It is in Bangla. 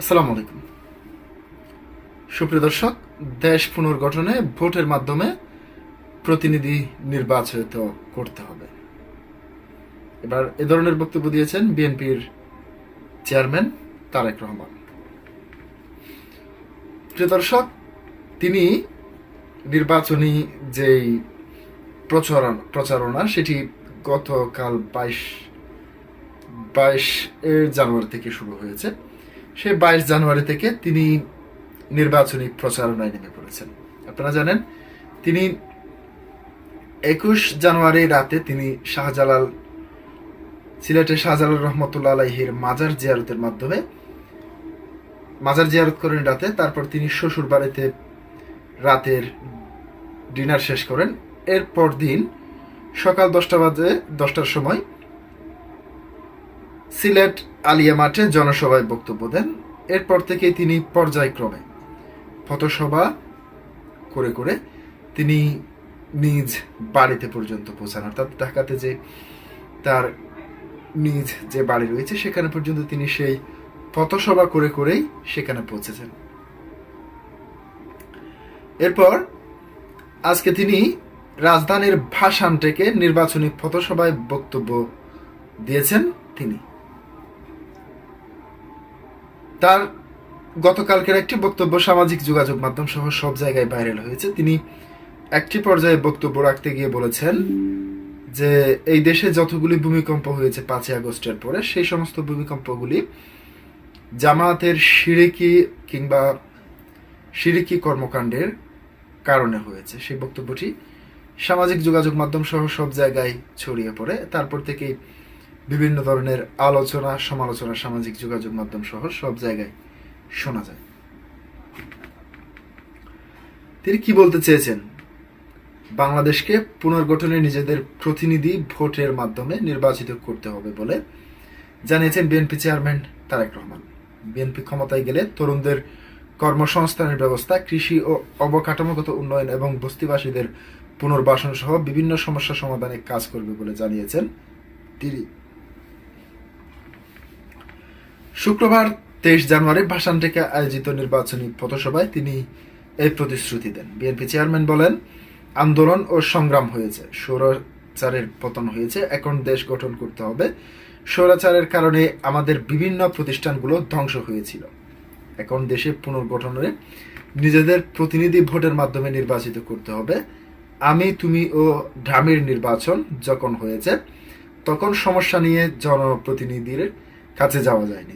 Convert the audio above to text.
আসসালামু আলাইকুম। সুপ্রিয় দর্শক, দেশ পুনর্গঠনে ভোটের মাধ্যমে প্রতিনিধি নির্বাচিত করতে হবে। এবার এ ধরনের বক্তব্য দিয়েছেন বিএনপির চেয়ারম্যান তারেক রহমান। প্রিয় দর্শক, তিনি নির্বাচনী যেই প্রচারণা সেটি গতকাল 22 জানুয়ারি থেকে শুরু হয়েছে। সেই 22 জানুয়ারি থেকে তিনি নির্বাচনী প্রচারণায় নেমে পড়েছেন। আপনারা জানেন, তিনি 21 জানুয়ারি রাতে তিনি সিলেটের শাহজালাল রহমতুল্লাহ আলাইহির মাজার জিয়ারত করেন রাতে। তারপর তিনি শ্বশুর বাড়িতে রাতের ডিনার শেষ করেন। এরপর দিন সকাল 10টার সময় সিলেট আলিয়া মাঠে জনসভায় বক্তব্য দেন। এরপর থেকে তিনি পর্যায়ক্রমে পথসভা করে করে তিনি নিজ বাড়িতে পর্যন্ত পৌঁছান, অর্থাৎ ঢাকাতে যে তার নিজ যে বাড়ি রয়েছে সেখানে পর্যন্ত তিনি সেই পথসভা করে করেই সেখানে পৌঁছেছেন। এরপর আজকে তিনি রাজধানীর ভাসান থেকে নির্বাচনী পথসভায় বক্তব্য দিয়েছেন। তিনি তার গতকালকের একটি বক্তব্য সামাজিক যোগাযোগ মাধ্যম সহ সব জায়গায় ভাইরাল হয়েছে। তিনি একটি পর্যায়ে বক্তব্য রাখতে গিয়ে বলেছেন যে এই দেশে যতগুলি ভূমিকম্প হয়েছে 5ই আগস্টের পরে, সেই সমস্ত ভূমিকম্পগুলি জামায়াতের শিরিকি কর্মকাণ্ডের কারণে হয়েছে। সেই বক্তব্যটি সামাজিক যোগাযোগ মাধ্যম সহ সব জায়গায় ছড়িয়ে পড়ে। তারপর থেকে বিভিন্ন ধরনের আলোচনা সমালোচনা সামাজিক যোগাযোগ মাধ্যম সহ সব জায়গায় শোনা যায়। তিনি কি বলতে চেয়েছেন? বাংলাদেশকে পুনর্গঠনে নিজেদের প্রতিনিধি ভোটের মাধ্যমে নির্বাচিত করতে হবে বলে জানিয়েছেন BNP chairman Tarique Rahman. BNP ক্ষমতায় গেলে তরুণদের কর্মসংস্থানের ব্যবস্থা, কৃষি ও অবকাঠামোগত উন্নয়ন এবং বস্তিবাসীদের পুনর্বাসন সহ বিভিন্ন সমস্যা সমাধানে কাজ করবে বলে জানিয়েছেন তিনি। শুক্রবার 23 জানুয়ারি ভাসান থেকে আয়োজিত নির্বাচনী পথসভায় তিনি এই প্রতিশ্রুতি দেন। বিএনপি চেয়ারম্যান বলেন, আন্দোলন ও সংগ্রাম হয়েছে, স্বৈরাচারের পতন হয়েছে, এখন দেশ গঠন করতে হবে। স্বৈরাচারের কারণে আমাদের বিভিন্ন প্রতিষ্ঠানগুলো ধ্বংস হয়েছিল। এখন দেশে পুনর্গঠনে নিজেদের প্রতিনিধি ভোটের মাধ্যমে নির্বাচিত করতে হবে। আমি, তুমি ও ঢামির নির্বাচন যখন হয়েছে তখন সমস্যা নিয়ে জনপ্রতিনিধির কাছে যাওয়া যায়নি।